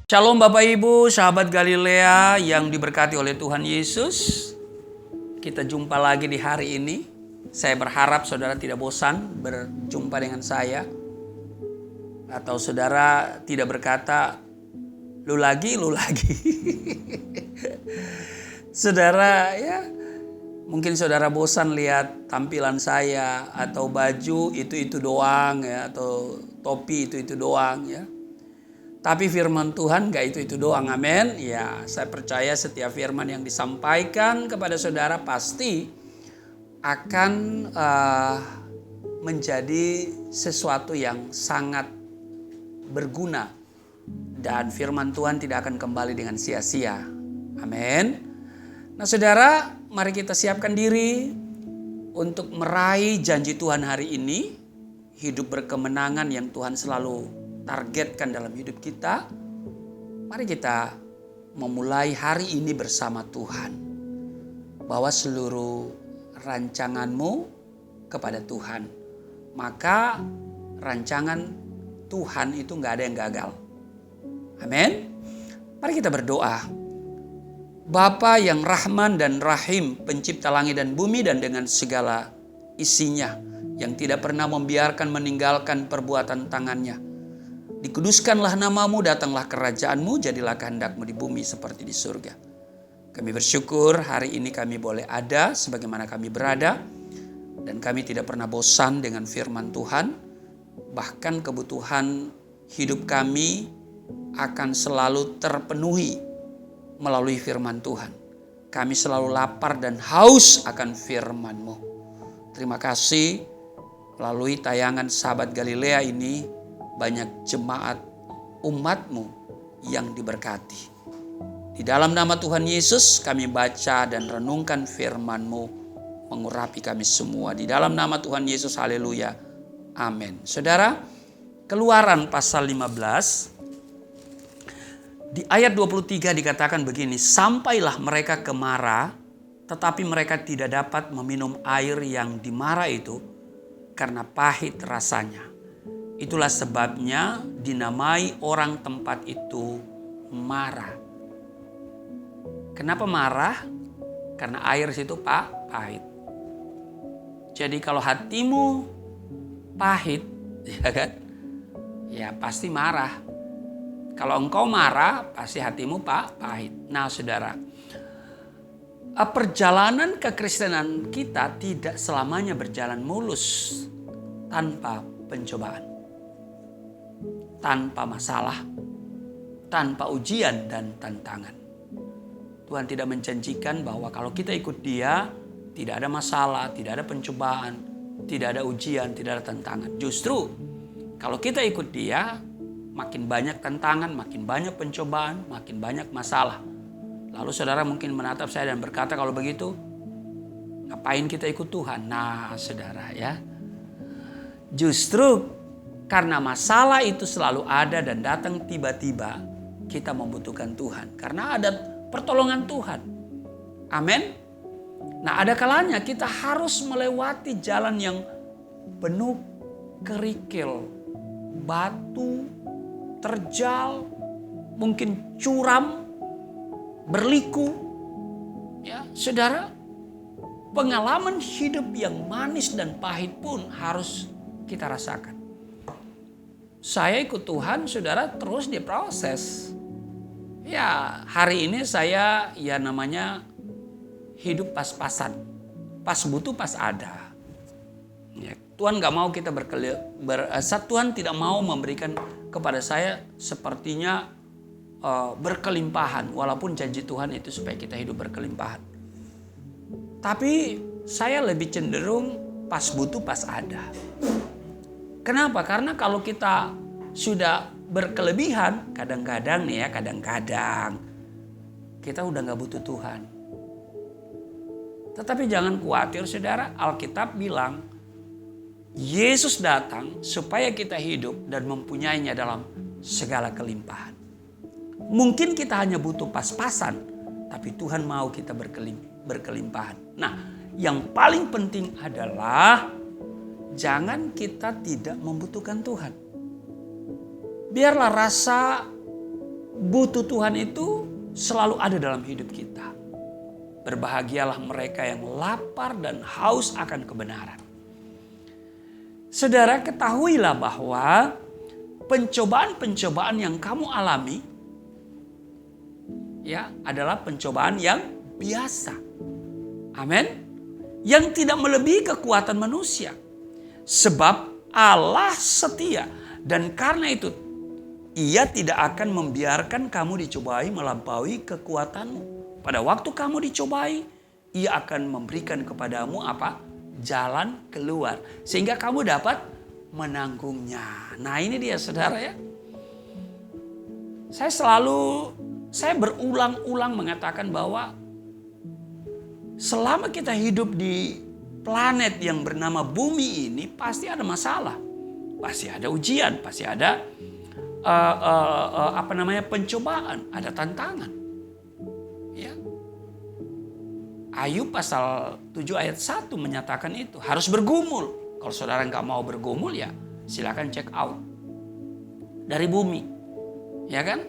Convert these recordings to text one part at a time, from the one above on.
Shalom Bapak Ibu, sahabat Galilea yang diberkati oleh Tuhan Yesus. Kita jumpa lagi di hari ini. Saya berharap saudara tidak bosan berjumpa dengan saya. Atau saudara tidak berkata, lu lagi. Saudara ya, mungkin saudara bosan lihat tampilan saya. Atau baju itu doang ya. Atau topi itu doang ya. Tapi firman Tuhan gak itu doang, amin. Ya, saya percaya setiap firman yang disampaikan kepada saudara pasti akan menjadi sesuatu yang sangat berguna. Dan firman Tuhan tidak akan kembali dengan sia-sia, amin. Nah saudara, mari kita siapkan diri untuk meraih janji Tuhan hari ini. Hidup berkemenangan yang Tuhan selalu targetkan dalam hidup kita. Mari kita memulai hari ini bersama Tuhan. Bawa seluruh rancanganmu kepada Tuhan. Maka rancangan Tuhan itu gak ada yang gagal. Amin. Mari kita berdoa. Bapa yang Rahman dan Rahim, pencipta langit dan bumi dan dengan segala isinya, yang tidak pernah membiarkan meninggalkan perbuatan tangannya. Dikuduskanlah namamu, datanglah kerajaanmu, jadilah kehendakmu di bumi seperti di surga. Kami bersyukur hari ini kami boleh ada sebagaimana kami berada. Dan kami tidak pernah bosan dengan firman Tuhan. Bahkan kebutuhan hidup kami akan selalu terpenuhi melalui firman Tuhan. Kami selalu lapar dan haus akan firman-Mu. Terima kasih melalui tayangan Sahabat Galilea ini. Banyak jemaat umat-Mu yang diberkati. Di dalam nama Tuhan Yesus kami baca dan renungkan firman-Mu mengurapi kami semua. Di dalam nama Tuhan Yesus, haleluya, amin. Saudara, Keluaran pasal 15 di ayat 23 dikatakan begini, sampailah mereka ke Mara, tetapi mereka tidak dapat meminum air yang di Mara itu karena pahit rasanya. Itulah sebabnya dinamai orang tempat itu Mara. Kenapa marah? Karena air situ pahit. Jadi kalau hatimu pahit, ya kan? Ya pasti marah. Kalau engkau marah, pasti hatimu pahit. Nah saudara, perjalanan kekristenan kita tidak selamanya berjalan mulus tanpa pencobaan. Tanpa masalah, tanpa ujian dan tantangan. Tuhan tidak menjanjikan bahwa kalau kita ikut Dia, tidak ada masalah, tidak ada pencobaan, tidak ada ujian, tidak ada tantangan. Justru kalau kita ikut Dia, makin banyak tantangan, makin banyak pencobaan, makin banyak masalah. Lalu saudara mungkin menatap saya dan berkata, kalau begitu ngapain kita ikut Tuhan? Nah saudara ya, justru karena masalah itu selalu ada dan datang tiba-tiba, kita membutuhkan Tuhan. Karena ada pertolongan Tuhan. Amin. Nah ada kalanya kita harus melewati jalan yang penuh kerikil, batu, terjal, mungkin curam, berliku. Ya, saudara, pengalaman hidup yang manis dan pahit pun harus kita rasakan. Saya ikut Tuhan, saudara, terus diproses. Ya, hari ini saya namanya hidup pas-pasan. Pas butuh, pas ada. Ya, Tuhan gak mau kita Tuhan tidak mau memberikan kepada saya sepertinya berkelimpahan. Walaupun janji Tuhan itu supaya kita hidup berkelimpahan. Tapi saya lebih cenderung pas butuh, pas ada. Kenapa? Karena kalau kita sudah berkelebihan, kadang-kadang kita udah gak butuh Tuhan. Tetapi jangan khawatir saudara, Alkitab bilang Yesus datang supaya kita hidup dan mempunyainya dalam segala kelimpahan. Mungkin kita hanya butuh pas-pasan, tapi Tuhan mau kita berkelimpahan. Nah, yang paling penting adalah jangan kita tidak membutuhkan Tuhan. Biarlah rasa butuh Tuhan itu selalu ada dalam hidup kita. Berbahagialah mereka yang lapar dan haus akan kebenaran. Saudara, ketahuilah bahwa pencobaan-pencobaan yang kamu alami ya adalah pencobaan yang biasa. Amin. Yang tidak melebihi kekuatan manusia. Sebab Allah setia dan karena itu Ia tidak akan membiarkan kamu dicobai melampaui kekuatanmu. Pada waktu kamu dicobai, Ia akan memberikan kepadamu apa? Jalan keluar. Sehingga kamu dapat menanggungnya. Nah ini dia saudara ya. Saya berulang-ulang mengatakan bahwa selama kita hidup di planet yang bernama bumi ini pasti ada masalah. Pasti ada ujian, pasti ada pencobaan, ada tantangan. Ya. Ayub pasal 7 ayat 1 menyatakan itu. Harus bergumul. Kalau saudara nggak mau bergumul ya silakan check out. Dari bumi. Ya kan?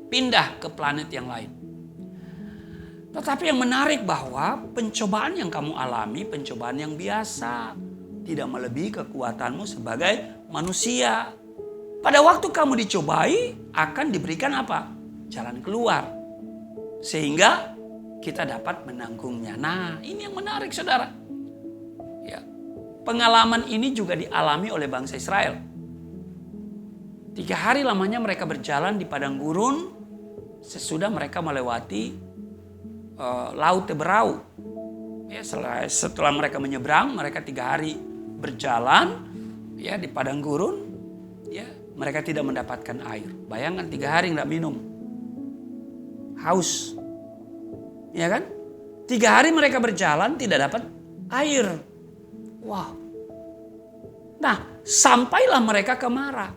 Pindah ke planet yang lain. Tetapi yang menarik bahwa pencobaan yang kamu alami, pencobaan yang biasa. Tidak melebihi kekuatanmu sebagai manusia. Pada waktu kamu dicobai akan diberikan apa? Jalan keluar. Sehingga kita dapat menanggungnya. Nah ini yang menarik saudara. Ya. Pengalaman ini juga dialami oleh bangsa Israel. 3 hari lamanya mereka berjalan di padang gurun. Sesudah mereka melewati Laut Teberau. Ya, setelah mereka menyeberang, mereka 3 hari berjalan ya di padang gurun. Ya, mereka tidak mendapatkan air. Bayangkan 3 hari nggak minum. Haus. Ya kan? 3 hari mereka berjalan tidak dapat air. Wow. Nah, sampailah mereka ke Mara.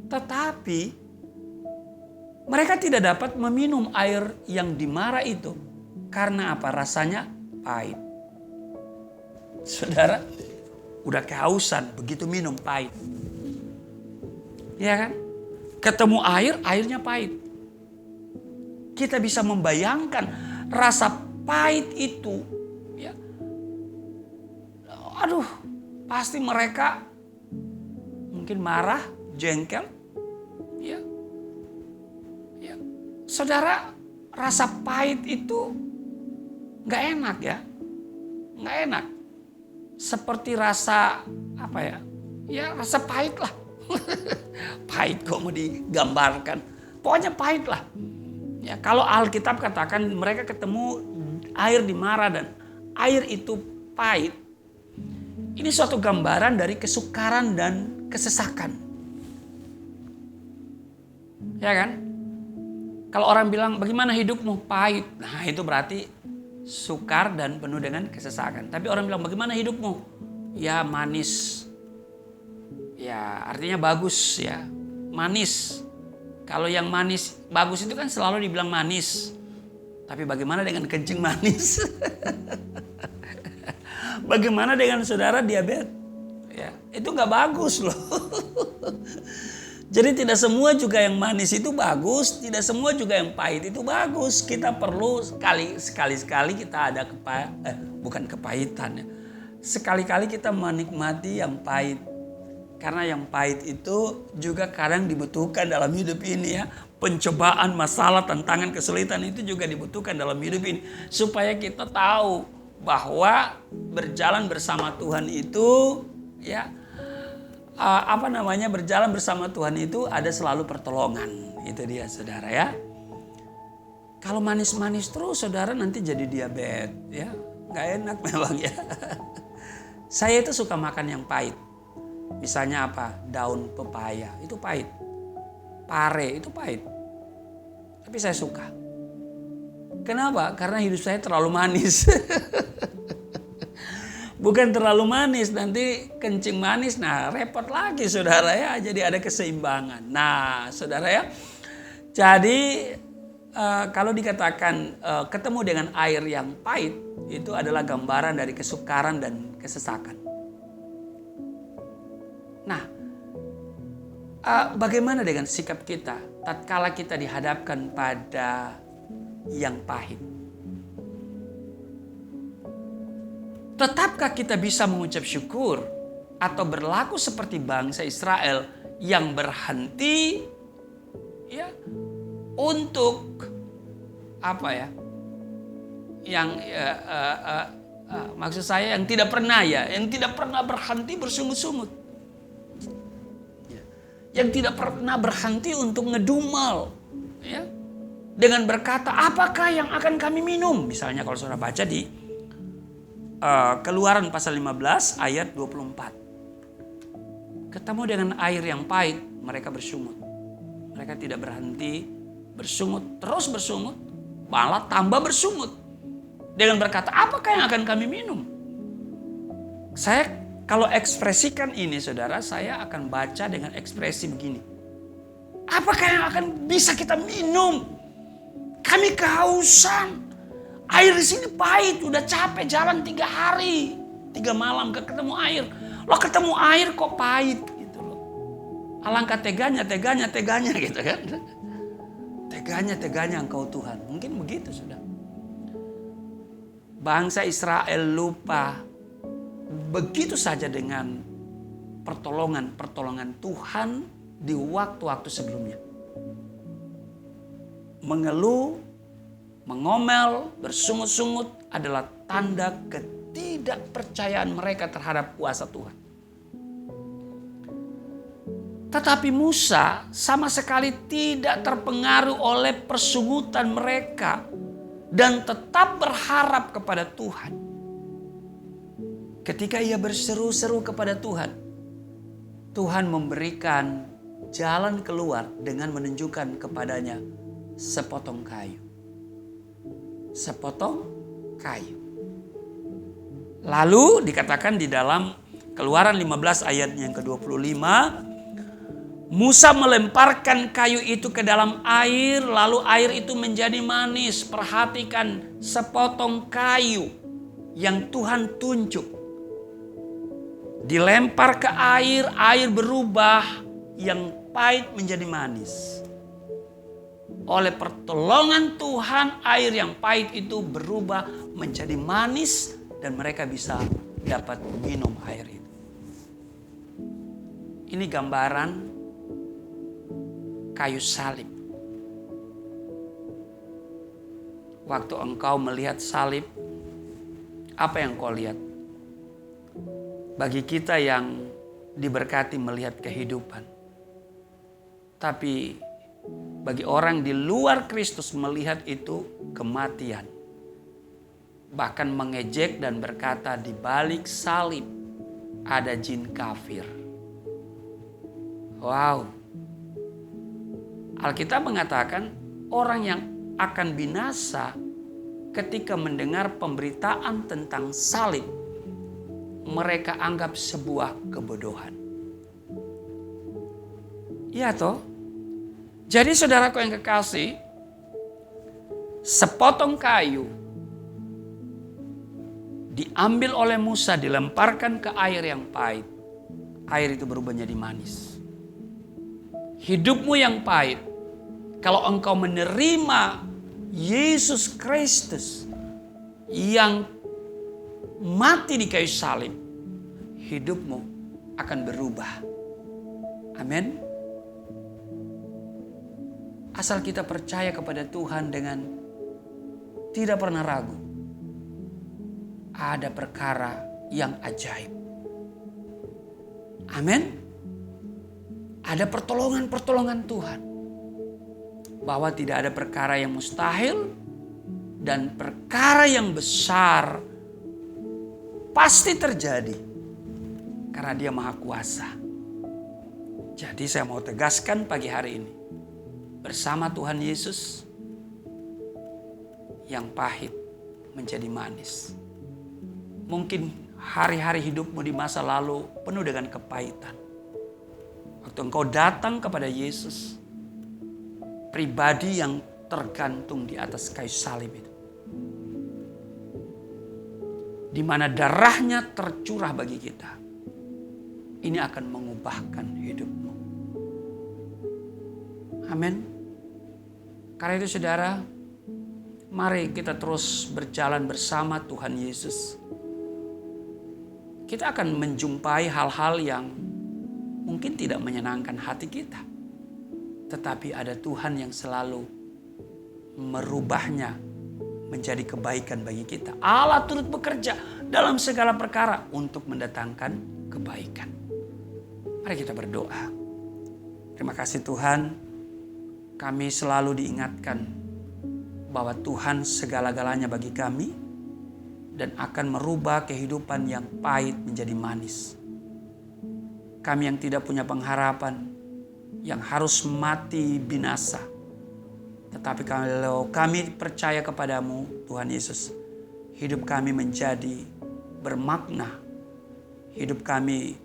Tetapi mereka tidak dapat meminum air yang di Mara itu. Karena apa? Rasanya pahit. Saudara, udah kehausan, begitu minum pahit. Ya kan? Ketemu air, airnya pahit. Kita bisa membayangkan rasa pahit itu. Ya. Aduh, pasti mereka mungkin marah, jengkel. Ya. Ya. Saudara, rasa pahit itu gak enak ya. Gak enak. Seperti rasa apa ya? Ya rasa pahit lah. Pahit kok mau digambarkan. Pokoknya pahit lah. Ya, kalau Alkitab katakan mereka ketemu air di Mara dan air itu pahit. Ini suatu gambaran dari kesukaran dan kesesakan. Ya kan? Kalau orang bilang bagaimana hidupmu? Pahit. Nah itu berarti sukar dan penuh dengan kesesakan. Tapi orang bilang bagaimana hidupmu? Ya manis. Ya artinya bagus ya. Manis. Kalau yang manis bagus itu kan selalu dibilang manis. Tapi bagaimana dengan kencing manis? Bagaimana dengan saudara diabetes? Ya, itu nggak bagus loh. Jadi tidak semua juga yang manis itu bagus, tidak semua juga yang pahit itu bagus. Kita perlu sekali-sekali kita ada bukan kepahitan ya. Sekali-kali kita menikmati yang pahit. Karena yang pahit itu juga kadang dibutuhkan dalam hidup ini ya. Pencobaan, masalah, tantangan, kesulitan itu juga dibutuhkan dalam hidup ini. Supaya kita tahu bahwa berjalan bersama Tuhan itu ya berjalan bersama Tuhan itu ada selalu pertolongan. Itu dia saudara ya. Kalau manis-manis terus saudara nanti jadi diabetes ya. Gak enak memang ya. Saya itu suka makan yang pahit. Misalnya apa? Daun pepaya itu pahit. Pare itu pahit. Tapi saya suka. Kenapa? Karena hidup saya terlalu manis. Bukan terlalu manis, nanti kencing manis. Nah repot lagi saudara ya. Jadi ada keseimbangan. Nah saudara ya. Jadi kalau dikatakan ketemu dengan air yang pahit. Itu adalah gambaran dari kesukaran dan kesesakan. Nah Bagaimana dengan sikap kita tatkala kita dihadapkan pada yang pahit? Tetapkah kita bisa mengucap syukur atau berlaku seperti bangsa Israel yang berhenti ya untuk apa ya? Yang maksud saya yang tidak pernah berhenti bersungut-sungut. Yang tidak pernah berhenti untuk ngedumel ya. Dengan berkata, apakah yang akan kami minum? Misalnya kalau saudara baca di Keluaran pasal 15 ayat 24. Ketemu dengan air yang pahit, mereka bersungut. Mereka tidak berhenti bersungut, terus bersungut, malah tambah bersungut. Dengan berkata, apakah yang akan kami minum? Saya kalau ekspresikan ini saudara, saya akan baca dengan ekspresi begini. Apakah yang akan bisa kita minum? Kami kehausan. Air di sini pahit, udah capek jalan 3 hari, 3 malam gak ketemu air. Lo ketemu air kok pahit gitu loh. Alangkah teganya gitu kan. Teganya engkau Tuhan. Mungkin begitu sudah. Bangsa Israel lupa begitu saja dengan pertolongan Tuhan di waktu-waktu sebelumnya. Mengeluh, mengomel, bersungut-sungut adalah tanda ketidakpercayaan mereka terhadap kuasa Tuhan. Tetapi Musa sama sekali tidak terpengaruh oleh persungutan mereka dan tetap berharap kepada Tuhan. Ketika ia berseru-seru kepada Tuhan, Tuhan memberikan jalan keluar dengan menunjukkan kepadanya sepotong kayu. Sepotong kayu. Lalu dikatakan di dalam Keluaran 15 ayat yang ke-25, Musa melemparkan kayu itu ke dalam air, lalu air itu menjadi manis. Perhatikan sepotong kayu yang Tuhan tunjuk. Dilempar ke air, air berubah yang pahit menjadi manis. Oleh pertolongan Tuhan, air yang pahit itu berubah menjadi manis dan mereka bisa dapat minum air itu. Ini gambaran kayu salib. Waktu engkau melihat salib, apa yang kau lihat? Bagi kita yang diberkati melihat kehidupan. Tapi bagi orang di luar Kristus melihat itu kematian. Bahkan mengejek dan berkata di balik salib ada jin kafir. Wow. Alkitab mengatakan orang yang akan binasa ketika mendengar pemberitaan tentang salib, mereka anggap sebuah kebodohan. Iya toh? Jadi saudaraku yang kekasih, sepotong kayu diambil oleh Musa, dilemparkan ke air yang pahit. Air itu berubah menjadi manis. Hidupmu yang pahit, kalau engkau menerima Yesus Kristus yang mati di kayu salib, hidupmu akan berubah. Amin. Asal kita percaya kepada Tuhan dengan tidak pernah ragu. Ada perkara yang ajaib. Amin. Ada pertolongan-pertolongan Tuhan. Bahwa tidak ada perkara yang mustahil dan perkara yang besar pasti terjadi. Karena Dia Maha Kuasa. Jadi saya mau tegaskan pagi hari ini. Bersama Tuhan Yesus, yang pahit menjadi manis. Mungkin hari-hari hidupmu di masa lalu penuh dengan kepahitan. Waktu engkau datang kepada Yesus, pribadi yang tergantung di atas kayu salib itu, di mana darahnya tercurah bagi kita, ini akan mengubahkan hidupmu. Amin. Karena itu saudara, mari kita terus berjalan bersama Tuhan Yesus. Kita akan menjumpai hal-hal yang mungkin tidak menyenangkan hati kita. Tetapi ada Tuhan yang selalu merubahnya menjadi kebaikan bagi kita. Allah turut bekerja dalam segala perkara untuk mendatangkan kebaikan. Mari kita berdoa. Terima kasih Tuhan, kami selalu diingatkan bahwa Tuhan segala-galanya bagi kami dan akan merubah kehidupan yang pahit menjadi manis. Kami yang tidak punya pengharapan, yang harus mati binasa. Tetapi kalau kami percaya kepadamu Tuhan Yesus, hidup kami menjadi bermakna, hidup kami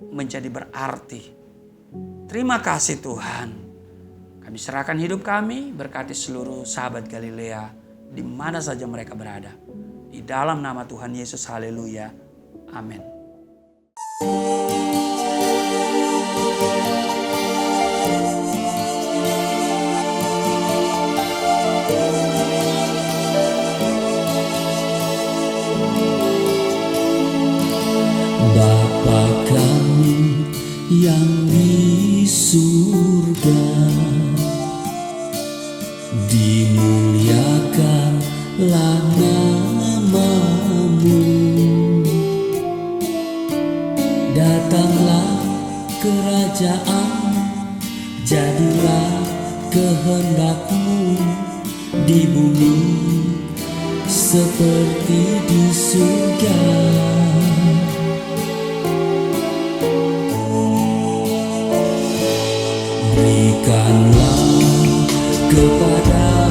menjadi berarti. Terima kasih Tuhan. Kami serahkan hidup kami, berkati seluruh sahabat Galilea di mana saja mereka berada. Di dalam nama Tuhan Yesus, haleluya. Amin. Bapa kami yang di surga, dimuliakanlah nama-Mu. Datanglah kerajaan, jadilah kehendak-Mu di bumi seperti di surga. Berikanlah kepada